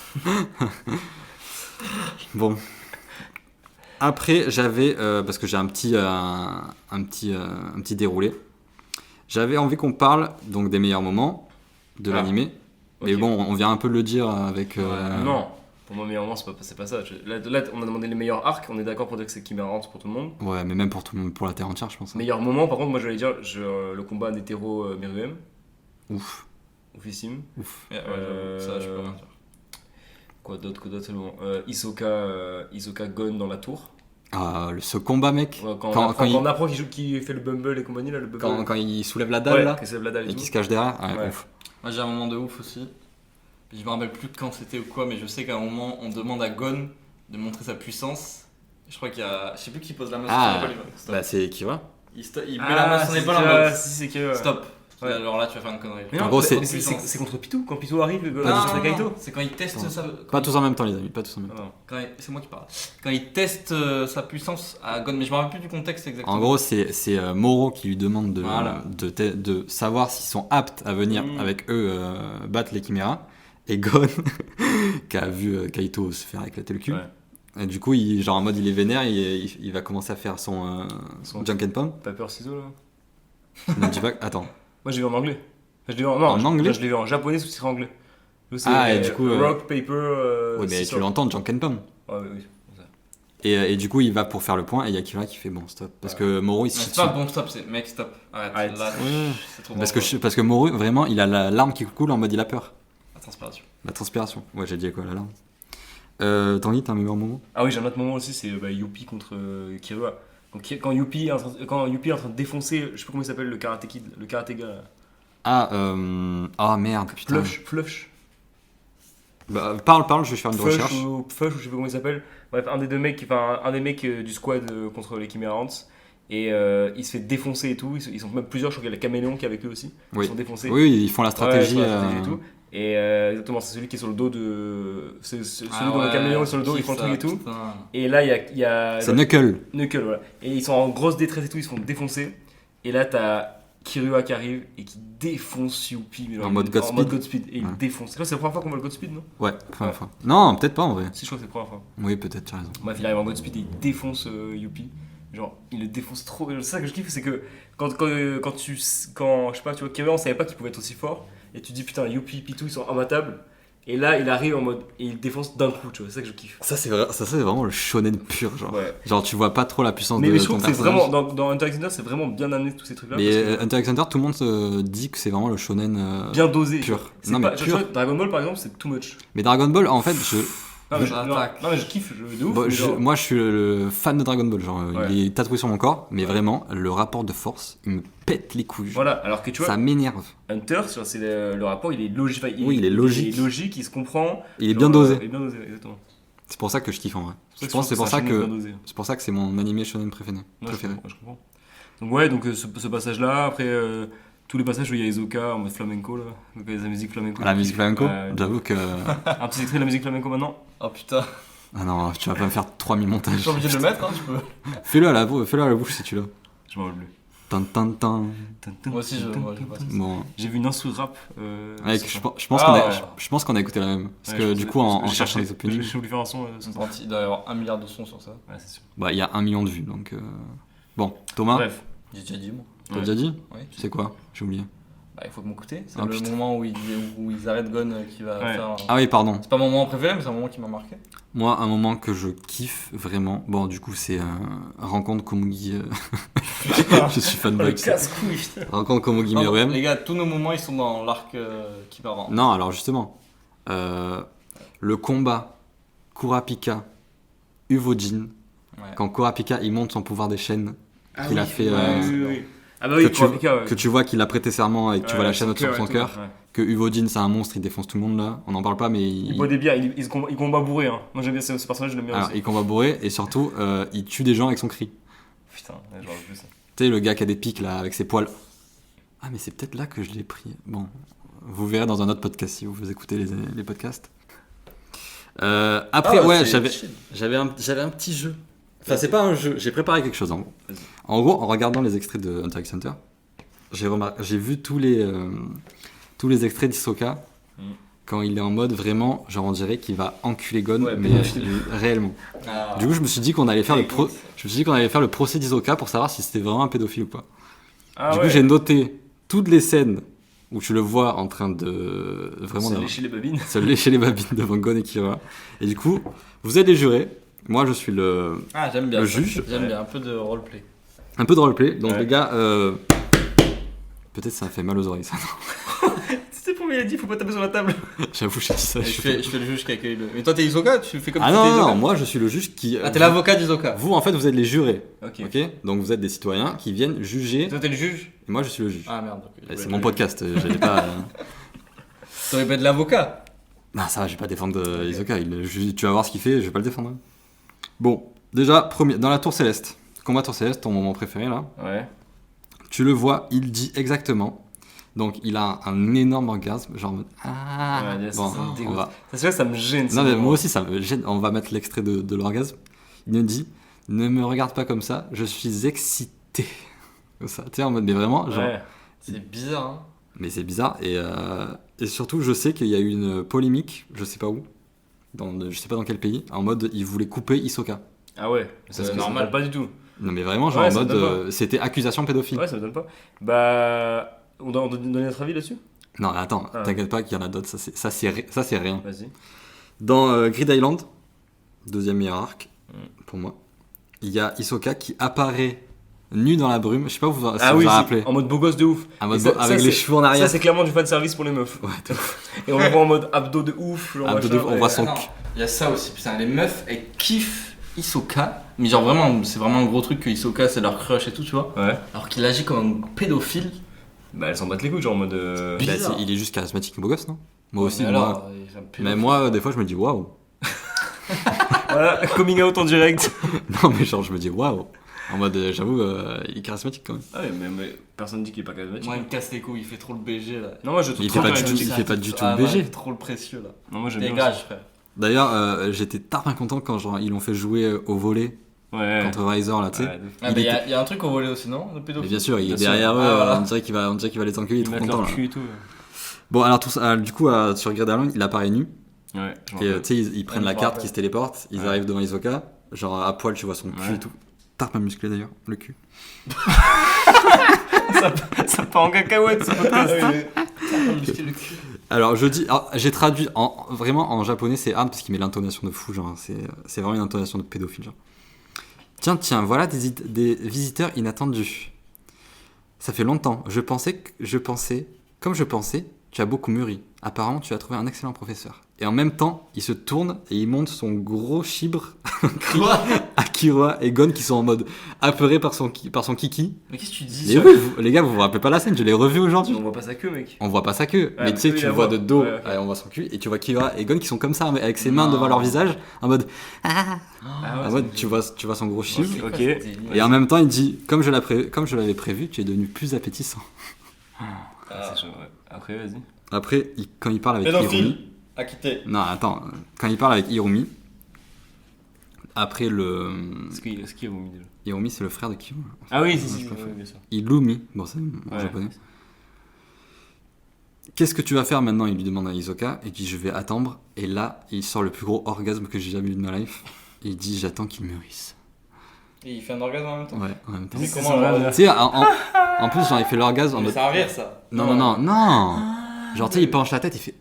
Bon. Après, j'avais parce que j'ai un petit déroulé. J'avais envie qu'on parle donc des meilleurs moments de Ah. l'animé. Mais Ok. bon, on vient un peu de le dire avec. Non, pour moi, meilleur moment, c'est pas ça. Là, on a demandé les meilleurs arcs, on est d'accord pour dire que c'est Chimera Ant pour tout le monde. Ouais, mais même pour tout le monde, pour la terre entière, je pense. hein. Meilleur moment, par contre, moi, je vais dire le combat Netero Meruem. Ouf, Oufissime. ouf. Ouais, j'avoue, ça, je peux rien dire. Quoi d'autre c'est bon. Hisoka Gon dans la tour. Ah, ce combat, mec. Ouais, quand Quand on apprend qu'il fait le Bumble et compagnie, là, le Bumble. quand il soulève la dalle ouais, là que c'est la dalle et et tout. qu'il se cache derrière, ouais, Ouais. ouf. Moi j'ai un moment de ouf aussi. Je me rappelle plus quand c'était ou quoi, mais je sais qu'à un moment on demande à Gon de montrer sa puissance. Je crois qu'il y a. Je sais plus qui pose la main Ah, sur son épaule. Stop. Bah, c'est Kira. Il met la main sur son épaule en mode. Si, c'est que. Stop. Ouais. Alors là tu vas faire une connerie. Mais En non, gros, c'est contre Pitou. Quand Pitou arrive, Pas du contre tout. Kaito. C'est quand il teste Attends. sa. Pas tous en même temps, les amis, pas tous en même temps. Ah, C'est moi qui parle. Quand il teste sa puissance à Gon, mais je me rappelle plus du contexte exactement. En gros, c'est Moro qui lui demande Voilà. de savoir s'ils sont aptes à venir Mm. avec eux battre les Chiméras. Et Gon, qui a vu Kaito se faire éclater le cul. Ouais. Et du coup, genre en mode il est vénère, il va commencer à faire son Jankenpon. Paper ciseaux là. Ne dis pas. Attends. Moi, j'ai vu en anglais. Enfin, je l'ai vu En anglais Je l'ai vu en japonais sous-titré anglais. Nous, c'est, Ah, et du coup, Rock, Paper. Oui, mais Scissors. tu l'entends, Jankenpon. Ouais, oui. Ça. Et du coup, il va pour faire le point et il y a Kira qui fait bon, stop. Parce que Moro, il se Mais chie c'est pas dessus. bon, stop, c'est mec, stop. Arrête. Arrête. Là, Ouais. c'est trop Parce que Moro, vraiment, il a la larme qui coule en mode il a peur. La transpiration. La transpiration. Ouais, j'ai dit quoi, la larme. Tanguy, t'as un meilleur moment Ah oui, j'ai un autre moment aussi, c'est Youpi contre Killua. Donc, quand Youpi est en train de défoncer, je sais pas comment il s'appelle, le karaté kid, le karatéga. Là. Ah, oh merde, putain. Flush. Bah, parle, je vais faire une recherche. Fush, ou je sais pas comment il s'appelle. Bref, un des mecs du squad contre les Chimera Ants. Et il se fait défoncer et tout. Ils sont même plusieurs, je crois qu'il y a le caméléon qui est avec eux aussi. Oui. Ils sont défoncés. Oui, ils font la stratégie. Ouais, sur la stratégie et tout. Et exactement, c'est celui qui est sur le dos de. C'est celui dont le caméléon est sur le dos, ils font le truc et tout. Putain. Et là, il y a C'est Knuckle. Knuckle, voilà. Et ils sont en grosse détresse et tout, ils se font défoncer. Et là, t'as Kirua qui arrive et qui défonce Youpi. Mais En mode Godspeed. Godspeed. Et il Ouais. défonce. C'est la première fois qu'on voit le Godspeed, non? Ouais, première Ouais. fois. Non, peut-être pas en vrai. Si, je crois que c'est la première fois. Oui, peut-être, tu as raison. Bref, il arrive en Godspeed et il défonce Youpi. Genre, il le défonce trop. C'est ça que je kiffe, c'est que quand je sais pas, tu vois, Kirua, on savait pas qu'il pouvait être aussi fort. Et tu dis, putain, Youpi, Pitou, ils sont imbattables. Et là, il arrive en mode. Et il défonce d'un coup, tu vois, c'est ça que je kiffe. Ça, c'est vraiment le shonen pur, genre. Ouais. Genre, tu vois pas trop la puissance Mais de je ton trouve que c'est personnage. vraiment. Dans Hunter x Hunter, c'est vraiment bien amené tous ces trucs-là. Mais parce que Hunter x Hunter, tout le monde se dit que c'est vraiment le shonen bien dosé. pur. C'est Non, pas, mais tu pur. vois, Dragon Ball par exemple, c'est too much. Mais Dragon Ball, en fait, Non, mais, Attaque. non, mais je kiffe de ouf. bon, mais genre- moi, je suis le fan de Dragon Ball. Genre, Ouais. il est tatoué sur mon corps, mais Ouais. vraiment, le rapport de force, il me pète les couilles. Voilà, alors que tu vois, Ça m'énerve. Hunter, c'est le rapport, il est logique. Enfin, Oui, il est logique. Il est logique, il se comprend. Il est Genre, bien dosé. Il est bien dosé, exactement. C'est pour ça que je kiffe en vrai. Je trouve pense que c'est pour un ça shonen que bien dosé. c'est pour ça que c'est mon animé shonen préféré. Ouais, je comprends. Donc ouais, donc ce passage-là, après tous les passages où il y a Isoka en mode flamenco là, donc il y a la musique flamenco. La musique flamenco, Ouais. j'avoue que. Un petit extrait de la musique flamenco maintenant. Oh putain, Ah non, tu vas pas me faire 3000 je montages. suis obligé de le mettre, hein, tu peux. Fais-le à la bouche si tu l'as. Je m'en rappelle plus. Tan, tan, tan. Moi aussi, je vois ça. Bon, J'ai vu une instru rap. mec, sur je ça. pense, je pense Ah, qu'on a, ouais. je pense qu'on a écouté la même. Parce Ouais, que je du sais, coup, en j'ai cherchant cherché- les openings, J'ai voulu faire un son sur ça. Il doit y avoir 1 milliard de sons sur ça. Ouais, c'est sûr. bah, il y a 1 million de vues. Donc, bon, Thomas, Bref. J'ai déjà dit, moi. t'as Ouais. déjà dit Oui. C'est quoi J'ai oublié. Bah, il faut m'écouter. C'est Ah, le putain. moment où ils arrêtent Gon qui va Ouais. faire. Ah oui, pardon. C'est pas mon moment préféré, mais c'est un moment qui m'a marqué. Moi, un moment que je kiffe vraiment. Bon, du coup, c'est Rencontre Komugi. Je suis fanboy. casse-couille, putain. Rencontre Komugi Non, Meruem. les gars, tous nos moments ils sont dans l'arc qui va rendre. Non, alors justement, le combat Kurapika Uvojin, Ouais. quand Kurapika il monte son pouvoir des chaînes, qu'il a fait, oui. Ah bah oui, que, tu, Kurapika, ouais. que tu vois qu'il a prêté serment et que tu vois la chaîne au-dessus de son cœur, ouais. que Uvojin c'est un monstre, il défonce tout le monde là, on n'en parle pas mais Il boit des bières, il combat bourré. Hein. Moi j'aime bien ce personnage, je l'aime bien alors, aussi. il combat bourré et surtout il tue des gens avec son cri. Putain, ouais, j'aurais vu ça. Tu sais, le gars qui a des pics là avec ses poils. Ah, mais c'est peut-être là que je l'ai pris. Bon, vous verrez dans un autre podcast si vous écoutez les podcasts. Après, Ah, ouais, c'est j'avais un petit jeu. Enfin, c'est pas un jeu, j'ai préparé quelque chose en gros. Vas-y. En gros, en regardant les extraits de Hunter x Hunter, j'ai vu tous les extraits d'Hisoka quand il est en mode vraiment, genre on dirait qu'il va enculer Gon, Ouais, mais pédophile. réellement. Ah. Du coup, je me suis dit qu'on allait faire le procès d'Hisoka pour savoir si c'était vraiment un pédophile ou pas. Ah, Du ouais. coup, j'ai noté toutes les scènes où tu le vois en train de vraiment C'est de lécher les babines. se lécher les babines devant Gon et Kira. Et du coup, vous êtes les jurés. Moi, je suis Ah, j'aime bien. le ça. juge. J'aime bien un peu de roleplay. Un peu de roleplay. Donc, Ouais. les gars, peut-être ça fait mal aux oreilles, ça. C'était pour il a dit, faut pas taper sur la table. J'avoue, j'ai dit ça. Et je fais le juge qui accueille le. Mais toi, t'es Hisoka. Tu fais comme Ah si non, t'étais non, Hisoka. non, moi, je suis le juge qui. Ah, t'es l'avocat d'Hisoka. Vous, en fait, vous êtes les jurés. Ok. Ok. Donc, vous êtes des citoyens qui viennent juger. Toi, t'es le juge. Et moi, je suis le juge. Ah merde. ok. Et c'est mon podcast. J'allais pas. T'aurais pas de l'avocat. Non, ça va, je vais pas défendre Hisoka. Tu vas voir ce qu'il fait, je vais pas le défendre. Bon, déjà, dans la tour céleste. Combat tour céleste, ton moment préféré là. Ouais. Tu le vois, il dit exactement. Donc, il a un énorme orgasme, genre en mode, ah. Ouais, ça, Bon, ça me on dégoûte. va. C'est vrai que ça me gêne. Non, mais moi aussi, ça me gêne. On va mettre l'extrait de l'orgasme. Il me dit, ne me regarde pas comme ça, je suis excité. Comme ça, tu sais, en mode, mais vraiment, genre. Ouais. C'est bizarre. Hein. Mais c'est bizarre. Et surtout, je sais qu'il y a eu une polémique, je sais pas où, je sais pas dans quel pays, en mode, il voulait couper Hisoka. Ah ouais. Ça, c'est normal. normal. Pas du tout. Non, mais vraiment, genre Ouais, en ça mode, donne c'était accusation pédophile. Ouais, ça me donne pas. Bah. On doit donner notre avis là-dessus. Non, attends, Ah. t'inquiète pas qu'il y en a d'autres, ça c'est rien. Vas-y. Dans Grid Island, deuxième meilleur arc, pour moi, il y a Hisoka qui apparaît nu dans la brume, je sais pas si vous Ah vous oui, en rappelez. en mode beau gosse de ouf. En mode Et ça- avec ça, les c'est- cheveux en arrière. Ça, c'est clairement du fan service pour les meufs. Ouais, Et on le voit en mode abdos de ouf. Genre Abdos de machin, ouf, on et- voit son Non, cul. il y a ça aussi. Putain, les meufs, elles kiffent Hisoka. Mais genre vraiment, c'est vraiment un gros truc que Hisoka, c'est leur crush et tout, tu vois. Ouais. Alors qu'il agit comme un pédophile. Bah, elles s'en battent les couilles, genre en mode. Bah, bizarre. il est juste charismatique et beau gosse, non? Moi aussi, Mais moi. alors, c'est un pédophile. Mais moi, des fois, je me dis waouh. Voilà, coming out en direct. Non, mais genre, je me dis waouh. En mode, j'avoue, il est charismatique quand même. Ah ouais, mais personne dit qu'il est pas charismatique. Moi, il me casse les couilles, il fait trop le BG là. Non, moi je trouve Il trop fait pas du tout- charismatique. il fait pas du tout Ah le ouais, BG. il fait trop le précieux là. Non, moi j'aime bien. Dégage, frère. D'ailleurs, j'étais tard content quand genre, ils l'ont fait jouer au volet aussi. Ouais. contre Razor là, tu sais. Ouais, de- Ah, Il mais était- il y a un truc au volet aussi, non? De Mais pédophile. bien sûr, il est Bien sûr. derrière eux, Ah, voilà. on dirait qu'il va les encueiller, il est Ils trop mettent content leur là. cul et tout. Bon, alors tout ça, du coup, sur Grid Island, il apparaît nu. Ouais, je m'en Et rappelle. tu sais, ils prennent Ouais, la je me carte rappelle. qui se téléporte, ils Ouais. arrivent devant Hisoka, genre à poil, tu vois son cul Ouais. et tout. Tarpe à musclé d'ailleurs, le cul. Ça part en cacahuète ce podcast. Alors j'ai traduit vraiment en japonais, c'est hard parce qu'il met l'intonation de fou, genre c'est vraiment une intonation de pédophile, genre. Tiens, voilà des visiteurs inattendus. Ça fait longtemps, je pensais, comme je pensais, tu as beaucoup mûri. Apparemment, tu as trouvé un excellent professeur. Et en même temps, il se tourne et il monte son gros chibre à Kira et Gon qui sont en mode apeurés par son kiki. Mais qu'est-ce que tu dis Et oui, les gars, vous vous rappelez pas la scène, je l'ai revu aujourd'hui. On voit pas sa queue, mec. On voit pas sa queue, mais Ouais, tu sais, eux, tu ils le la vois voient. de dos, Ouais, ok. on voit son cul, et tu vois Kira et Gon qui sont comme ça, avec ses mains Non. devant leur visage, en mode, Ah en mode tu vois son gros chibre. Ok. Et en même temps, il dit, comme je l'avais prévu, tu es devenu plus appétissant. C'est chaud, ouais. Après, vas-y. Après, quand il parle avec Hirumi. Pédophile. À quitter. Non, attends. Quand il parle avec Hirumi. Après le. Ce qu'il y a vomi déjà. Hirumi, c'est le frère de Kyo. Ah oui, si, Ouais, si, je préfère. ouais, bien sûr. Illumi. Bon, c'est en Ouais. japonais. Qu'est-ce que tu vas faire maintenant? Il lui demande à Hisoka. Et dit je vais attendre. Et là, il sort le plus gros orgasme que j'ai jamais eu de ma life. Et il dit j'attends qu'il mûrisse. Et il fait un orgasme en même temps. Ouais, en même temps. Mais C'est comment ça, alors ouais. Tu sais, en plus, genre, il fait l'orgasme en Mais mode. c'est un rire ça. Non. Genre, tu sais, il penche la tête, il fait.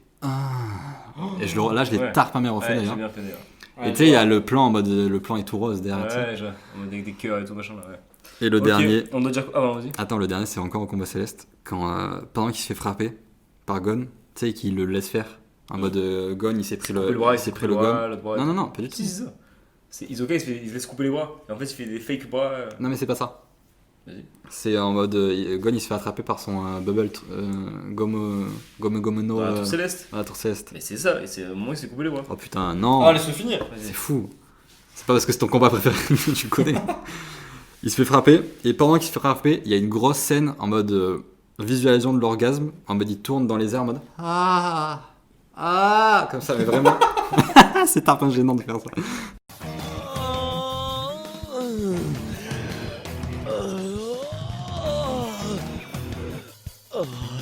Et là, je l'ai Ouais. tarpe à mes refait Ouais, j'ai d'ailleurs. bien fait d'ailleurs. Et tu sais, il y a le plan en mode. Le plan est tout rose derrière. tu sais. Ouais, je vois. En mode avec des cœurs et tout machin là, ouais. Et le Ok, dernier. On doit dire quoi? Ah, bah, vas-y. Attends, le dernier, c'est encore au combat céleste. Pendant qu'il se fait frapper par Gon, tu sais, qu'il le laisse faire. En mode Gon, il s'est pris Couper le. le bras, il s'est pris le Gon. l'autre bras. Non, pas du tout. Si, c'est ça. C'est Hisoka, il se laisse couper les bras. Et en fait, il fait des fake bras. Non, mais c'est pas ça. Vas-y. C'est en mode. Gon, il se fait attraper par son bubble. Gomu no. Dans la tour céleste. La tour céleste. Mais c'est ça, et c'est au moment où il s'est coupé les bras. Oh putain, non. Ah, laisse-le finir. C'est fou. C'est pas parce que c'est ton combat préféré que tu le connais. Il se fait frapper, et pendant qu'il se fait frapper, il y a une grosse scène en mode visualisation de l'orgasme. En mode, il tourne dans les airs en mode comme ça, mais vraiment. C'est tarpin gênant de faire ça.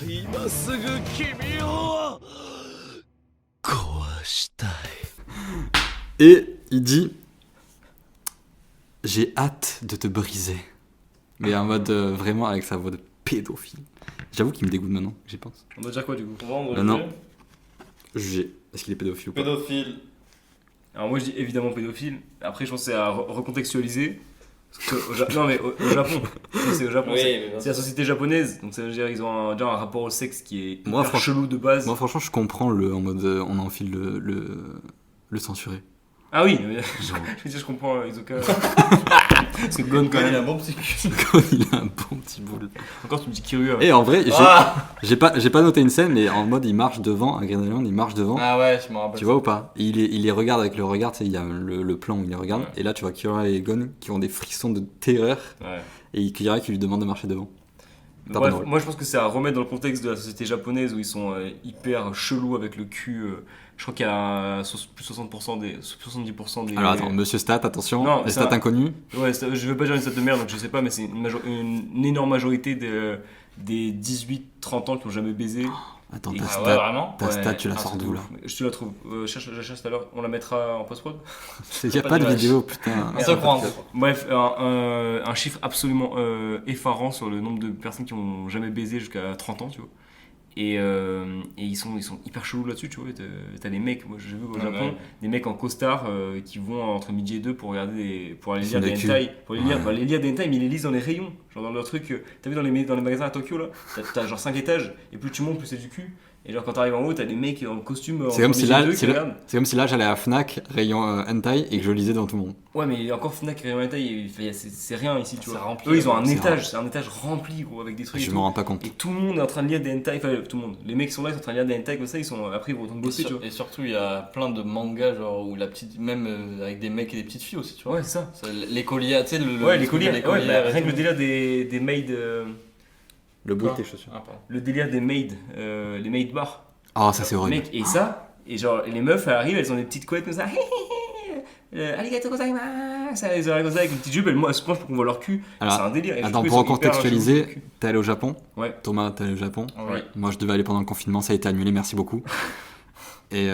今すぐ君を壊したい。 Et il dit j'ai hâte de te briser. Mais en mode vraiment avec sa voix de pédophile. J'avoue qu'il me dégoûte maintenant, j'y pense. On doit dire quoi du coup? Non. Jugé. Est-ce qu'il est pédophile ou pas? Pédophile. Alors moi je dis évidemment pédophile. Après je pense que c'est à recontextualiser. Parce que non mais au Japon. C'est au Japon. Oui, c'est mais bien c'est la société japonaise. Donc ça veut dire ils ont déjà un rapport au sexe qui est Moi, hyper franchement- chelou de base. Moi franchement je comprends en mode on enfile le censuré. Ah oui, mais, je veux dire je comprends Isoka. Parce que Gon quand Il a un même. bon petit cul. Il a un bon petit boule. Encore tu me dis Kiryu. Et en vrai, Ah, j'ai pas noté une scène, mais en mode il marche devant, à Green Island, il marche devant. ah ouais, je me rappelle. Tu vois ou pas? Et il les regarde avec le regard, tu sais, il y a le plan où il les regarde. Ouais. Et là, tu vois Kira et Gon qui ont des frissons de terreur. Ouais. Et Kira qui lui demande de marcher devant. Pas Bref, drôle. moi je pense que c'est à remettre dans le contexte de la société japonaise où ils sont hyper chelous avec le cul. Je crois qu'il y a plus 70% des. Alors attends, monsieur Stat, attention, Non, les ça- stats inconnus. Ouais, je veux pas dire une stat de merde, donc je sais pas, mais c'est une énorme majorité des 18-30 ans qui ont jamais baisé. Attends, Et- ta Ah stat, ouais, vraiment. ta Ouais, stat, tu la un sors truc d'où de là? ouf. Je te la trouve, je cherche tout à l'heure, on la mettra en post-prod. Il y a pas pas de d'image. vidéo, putain. On se prend. Bref, un chiffre absolument effarant sur le nombre de personnes qui ont jamais baisé jusqu'à 30 ans, tu vois. Et ils sont hyper chelous là-dessus, tu vois. T'as des mecs, moi j'ai vu au Ah Japon, ouais. des mecs en costard qui vont entre midi et 2 pour regarder pour aller Des lire des films de cul. hentai. Pour les lire, Ouais. bah, les lire des hentai, mais ils les lisent dans les rayons. Genre dans leur truc, t'as vu dans les magasins à Tokyo là, t'as genre 5 étages, et plus tu montes, plus c'est du cul. Et genre quand t'arrives en haut, t'as des mecs en costume. C'est comme entre si midi là, et 2 qui c'est regardent. comme si là j'allais à Fnac, rayon hentai, et que je lisais dans tout le monde. Ouais, mais encore Fnac et hentai, c'est rien ici, tu C'est vois. rempli, Eux ils ont un c'est étage, c'est un étage rempli gros avec des trucs. et Je tout. me rends pas compte. Et tout le monde est en train de lire des hentai, enfin tout le monde. Les mecs qui sont là, ils sont en train de lire des hentai comme ça, ils sont après ils vont retourner bosser, tu vois. Et surtout, il y a plein de mangas, genre, où la petite. Même avec des mecs et des petites filles aussi, tu vois. Ouais, c'est ça. L'écolier, tu sais, Ouais, les colliers, ouais, bah, et rien que le tout. délire des maids, Le bruit de Quoi tes chaussures. Ah, pardon. le délire des maids, les maids bars. Oh, ça c'est horrible. Mec, et ça, et genre les meufs elles arrivent, elles ont des petites couettes comme ça. Arigato gozaimasu, elles arrivent comme ça avec une petite jupe, moi je pense qu'on voit leur cul. Alors, C'est un délire. Et je Attends, trouve pour qu'ils sont hyper recontextualiser, chelous. t'es allé au Japon? Ouais. Thomas, t'es allé au Japon? Oui. Moi, je devais aller pendant le confinement, ça a été annulé, merci beaucoup. Et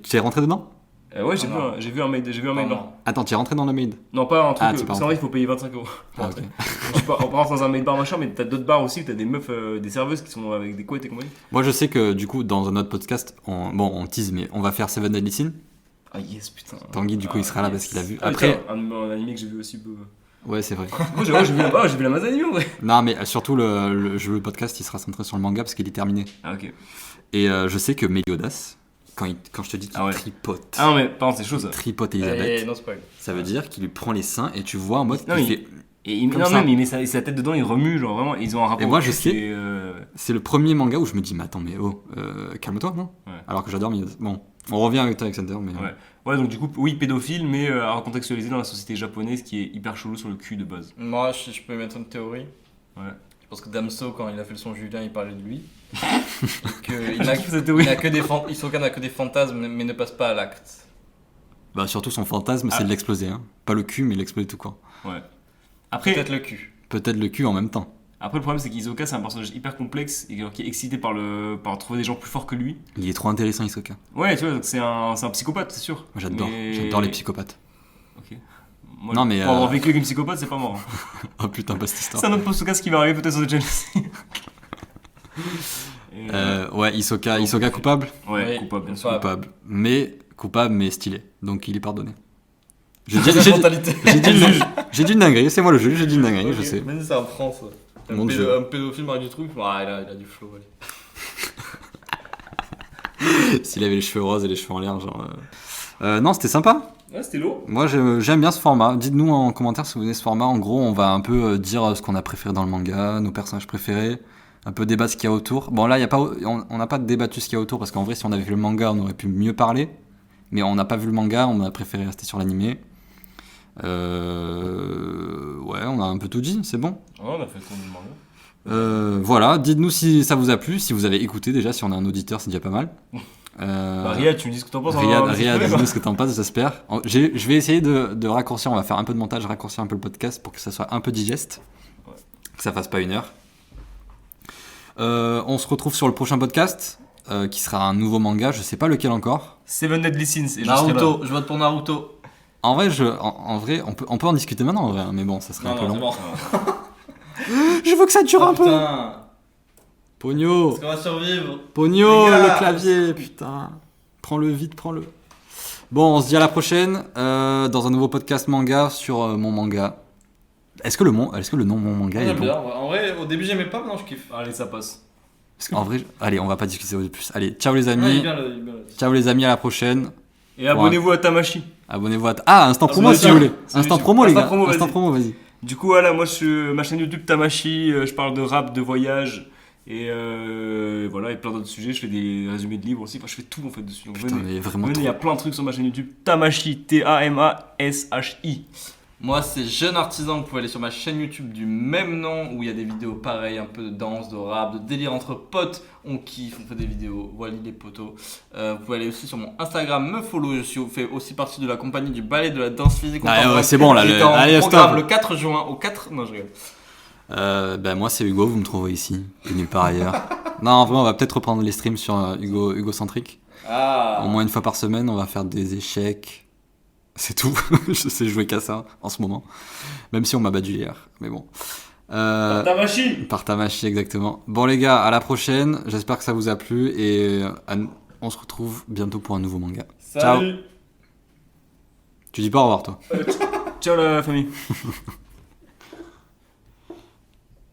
tu es rentré dedans? Ouais, Ah, non. j'ai vu un maid bar. Attends, tu es rentré dans le maid? Non, pas un truc, Ah, tu parce pars qu'en vrai il faut payer 25 €. Ah, ok. Je sais pas, on rentre dans un maid bar machin, mais t'as d'autres bars aussi où t'as des meufs, des serveuses qui sont avec des couettes et compagnie. Moi, je sais que du coup, dans un autre podcast, on tease, mais on va faire Seven Deadly Sins. Ah yes, putain. Tanguy, du coup, il sera là parce qu'il a vu. Ah, Après, putain, un animé que j'ai vu aussi. ouais, c'est vrai. Moi j'ai vu la masse d'animé en vrai. Non, mais surtout, le podcast, il sera centré sur le manga parce qu'il est terminé. Ah ok. Et je sais que Meliodas, quand je te dis qu'il Ah ouais. tripote, Ah non, mais pardon, c'est chaud ça. tripote Elisabeth, Et non spoil. ça veut dire qu'il lui prend les seins et tu vois en mode Non, qu'il mais- fait. Et il, Comme non, ça. même, il met sa tête dedans, il remue, genre vraiment, ils ont un rapport. Et moi, au je cul sais. qui est, C'est le premier manga où je me dis, mais attends, mais oh, calme-toi, non? Ouais. Alors que j'adore Meliodas. Bon, on revient avec Alexander, mais. Ouais. Ouais, donc du coup, oui, pédophile, mais à recontextualiser dans la société japonaise qui est hyper chelou sur le cul de base. Moi, je peux mettre une théorie. Ouais. Je pense que Damso, quand il a fait le son Julien, il parlait de lui. Il n'a Cette théorie. Hisoka n'a que des fantasmes, mais ne passe pas à l'acte. Bah, surtout son fantasme, c'est de l'exploser. Hein. Pas le cul, mais l'exploser tout court. Ouais. Après, Peut-être le cul. Peut-être le cul en même temps. après, le problème, c'est qu'Hisoka, c'est un personnage hyper complexe et qui est excité par trouver des gens plus forts que lui. Il est trop intéressant, Hisoka. Ouais, tu vois, donc c'est un psychopathe, c'est sûr. Moi, j'adore. Mais- J'adore les psychopathes. Ok. Moi, Non, mais, pour avoir vécu avec une psychopathe, c'est pas mort. Oh putain, pas cette histoire. C'est un autre podcast qui va arriver peut-être sur The Channel aussi. Et, Ouais, Hisoka coupable. ouais, Oui, coupable, bien sûr. coupable. Coupable, mais stylé. Donc il est pardonné. J'ai C'est dit, la mentalité. j'ai dit une dinguerie, c'est moi le juge, j'ai dit une dinguerie, je sais. Mais c'est en France. Mon Dieu. Un pédophile marque du truc, il a du flow. S'il avait les cheveux roses et les cheveux en l'air, genre. Non, c'était sympa. Ouais, c'était lourd. Moi, j'aime bien ce format. Dites-nous en commentaire si vous aimez ce format. En gros, on va un peu dire ce qu'on a préféré dans le manga, nos personnages préférés, un peu débattre ce qu'il y a autour. Bon, là, on n'a pas débattu ce qu'il y a autour parce qu'en vrai, si on avait vu le manga, on aurait pu mieux parler. Mais on n'a pas vu le manga, on a préféré rester sur l'animé. Ouais, on a un peu tout dit, c'est bon. Ouais, on a fait le tour du manga. Voilà, dites-nous si ça vous a plu, si vous avez écouté déjà, si on a un auditeur, c'est déjà pas mal. Bah, Riyad, tu me dis ce que t'en penses. Riyad, dis-nous ce que t'en penses, j'espère. Je vais essayer de raccourcir, on va faire un peu de montage, raccourcir un peu le podcast pour que ça soit un peu digeste, Ouais. que ça fasse pas 1 heure. On se retrouve sur le prochain podcast, qui sera un nouveau manga, je sais pas lequel encore. Seven Deadly Sins. Et je serai là. Naruto, je vote pour Naruto. En vrai, en vrai on peut en discuter maintenant, en vrai, hein, mais bon, ça serait un peu long. bon. Je veux que ça dure un peu. Putain, Pogno, est-ce qu'on va survivre? Pogno, Les gars. le clavier, putain. Prends-le vite, prends-le. Bon, on se dit à la prochaine dans un nouveau podcast manga sur mon manga. Est-ce que le nom mon manga est bon? En vrai, au début j'aimais pas, maintenant je kiffe. Allez, ça passe. Parce qu'en vrai, allez, on va pas discuter de plus. Allez, ciao les amis. il est bien. Ciao les amis, à la prochaine. Et abonnez-vous à Tamashi. Abonnez-vous à... Ah, instant promo bien si vous sûr. voulez. C'est Instant sûr. promo les Instant gars. promo, Instant vas-y. promo, vas-y. Du coup, voilà, moi, je suis ma chaîne YouTube Tamashi. Je parle de rap, de voyage. Et voilà, et plein d'autres sujets. Je fais des résumés de livres aussi. Enfin, je fais tout en fait dessus. Donc, Putain, mais vraiment venez, il y a trop. plein de trucs sur ma chaîne YouTube. Tamashi, Tamashi. Moi, c'est Jeune Artisan. Vous pouvez aller sur ma chaîne YouTube du même nom où il y a des vidéos pareilles, un peu de danse, de rap, de délire entre potes. On kiffe, on fait des vidéos. Voilà les potos. Vous pouvez aller aussi sur mon Instagram, me follow. Je fais aussi partie de la compagnie du ballet de la danse physique. Ah, ouais, c'est bon, là, Qui est le- en allez, programme stop. le 4 juin au 4. Non, je rigole. Ben moi c'est Hugo, vous me trouvez ici, et nulle part ailleurs. Non, en vrai, on va peut-être reprendre les streams sur Hugo Centric. Au moins 1 fois par semaine, on va faire des échecs. C'est tout. Je sais jouer qu'à ça en ce moment. Même si on m'a battu hier. Mais bon. Tamashi. Par Tamashi, exactement. Bon, les gars, à la prochaine. J'espère que ça vous a plu. Et on se retrouve bientôt pour un nouveau manga. Ciao. Tu dis pas au revoir, toi. Ciao la famille.